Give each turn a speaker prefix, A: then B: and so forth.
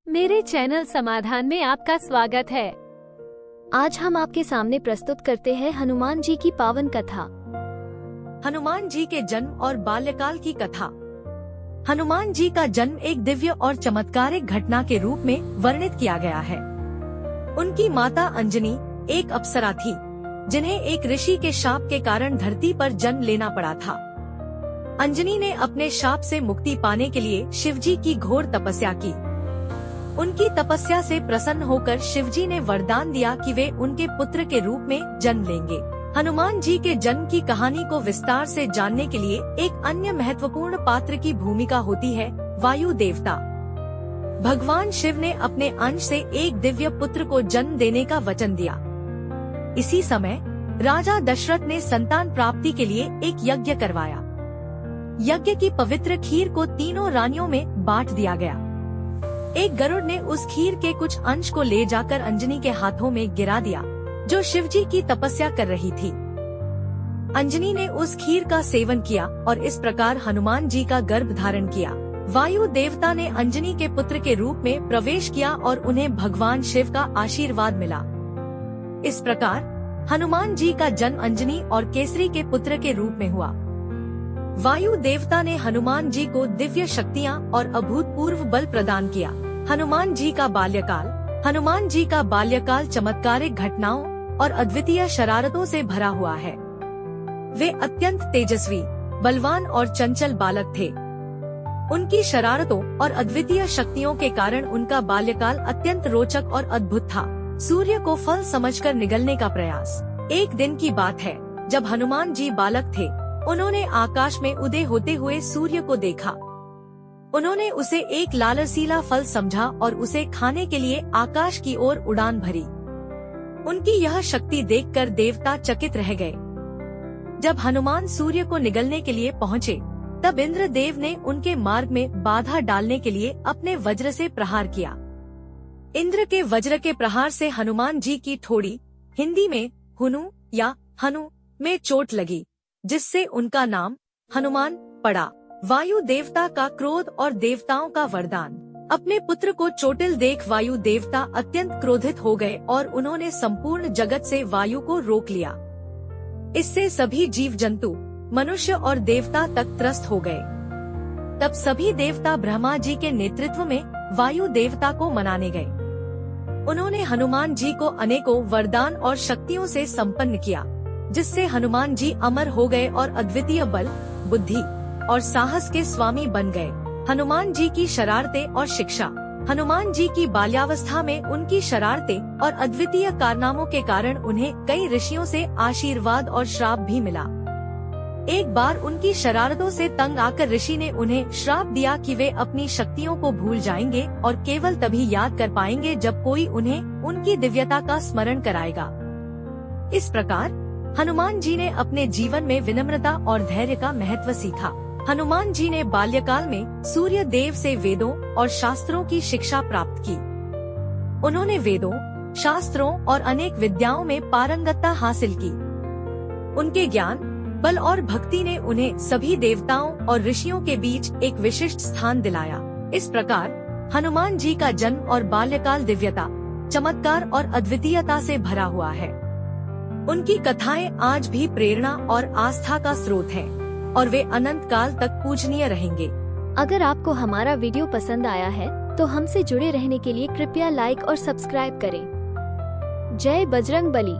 A: मेरे चैनल समाधान में आपका स्वागत है।
B: आज हम आपके सामने प्रस्तुत करते हैं हनुमान जी की पावन कथा।
C: हनुमान जी के जन्म और बाल्यकाल की कथा। हनुमान जी का जन्म एक दिव्य और चमत्कारिक घटना के रूप में वर्णित किया गया है। उनकी माता अंजनी एक अप्सरा थी, जिन्हें एक ऋषि के शाप के कारण धरती पर जन्म लेना पड़ा था। अंजनी ने अपने शाप से मुक्ति पाने के लिए शिवजी की घोर तपस्या की। उनकी तपस्या से प्रसन्न होकर शिवजी ने वरदान दिया कि वे उनके पुत्र के रूप में जन्म लेंगे। हनुमान जी के जन्म की कहानी को विस्तार से जानने के लिए एक अन्य महत्वपूर्ण पात्र की भूमिका होती है, वायु देवता। भगवान शिव ने अपने अंश से एक दिव्य पुत्र को जन्म देने का वचन दिया। इसी समय राजा दशरथ ने संतान प्राप्ति के लिए एक यज्ञ करवाया। यज्ञ की पवित्र खीर को तीनों रानियों में बांट दिया गया। एक गरुड़ ने उस खीर के कुछ अंश को ले जाकर अंजनी के हाथों में गिरा दिया, जो शिवजी की तपस्या कर रही थी। अंजनी ने उस खीर का सेवन किया और इस प्रकार हनुमान जी का गर्भ धारण किया। वायु देवता ने अंजनी के पुत्र के रूप में प्रवेश किया और उन्हें भगवान शिव का आशीर्वाद मिला। इस प्रकार हनुमान जी का जन्म अंजनी और केसरी के पुत्र के रूप में हुआ। वायु देवता ने हनुमान जी को दिव्य शक्तियाँ और अभूतपूर्व बल प्रदान किया। हनुमान जी का बाल्यकाल। हनुमान जी का बाल्यकाल चमत्कारिक घटनाओं और अद्वितीय शरारतों से भरा हुआ है। वे अत्यंत तेजस्वी, बलवान और चंचल बालक थे। उनकी शरारतों और अद्वितीय शक्तियों के कारण उनका बाल्यकाल अत्यंत रोचक और अद्भुत था। सूर्य को फल समझकर निगलने का प्रयास। एक दिन की बात है, जब हनुमान जी बालक थे, उन्होंने आकाश में उदय होते हुए सूर्य को देखा। उन्होंने उसे एक लालचीला फल समझा और उसे खाने के लिए आकाश की ओर उड़ान भरी। उनकी यह शक्ति देखकर देवता चकित रह गए। जब हनुमान सूर्य को निगलने के लिए पहुँचे, तब इंद्रदेव ने उनके मार्ग में बाधा डालने के लिए अपने वज्र से प्रहार किया। इंद्र के वज्र के प्रहार से हनुमान जी की ठोड़ी, हिंदी में हुनु या हनु, में चोट लगी, जिससे उनका नाम हनुमान पड़ा। वायु देवता का क्रोध और देवताओं का वरदान। अपने पुत्र को चोटिल देख वायु देवता अत्यंत क्रोधित हो गए और उन्होंने संपूर्ण जगत से वायु को रोक लिया। इससे सभी जीव जंतु, मनुष्य और देवता तक त्रस्त हो गए। तब सभी देवता ब्रह्मा जी के नेतृत्व में वायु देवता को मनाने गए। उन्होंने हनुमान जी को अनेकों वरदान और शक्तियों से संपन्न किया, जिससे हनुमान जी अमर हो गए और अद्वितीय बल, बुद्धि और साहस के स्वामी बन गए। हनुमान जी की शरारतें और शिक्षा। हनुमान जी की बाल्यावस्था में उनकी शरारतें और अद्वितीय कारनामों के कारण उन्हें कई ऋषियों से आशीर्वाद और श्राप भी मिला। एक बार उनकी शरारतों से तंग आकर ऋषि ने उन्हें श्राप दिया कि वे अपनी शक्तियों को भूल जाएंगे और केवल तभी याद कर पाएंगे जब कोई उन्हें उनकी दिव्यता का स्मरण कराएगा। इस प्रकार हनुमान जी ने अपने जीवन में विनम्रता और धैर्य का महत्व सीखा। हनुमान जी ने बाल्यकाल में सूर्य देव से वेदों और शास्त्रों की शिक्षा प्राप्त की। उन्होंने वेदों, शास्त्रों और अनेक विद्याओं में पारंगतता हासिल की। उनके ज्ञान, बल और भक्ति ने उन्हें सभी देवताओं और ऋषियों के बीच एक विशिष्ट स्थान दिलाया। इस प्रकार हनुमान जी का जन्म और बाल्यकाल दिव्यता, चमत्कार और अद्वितीयता से भरा हुआ है। उनकी कथाएं आज भी प्रेरणा और आस्था का स्रोत हैं, और वे अनंत काल तक पूजनीय रहेंगे।
B: अगर आपको हमारा वीडियो पसंद आया है, तो हमसे जुड़े रहने के लिए कृपया लाइक और सब्सक्राइब करें। जय बजरंग बली।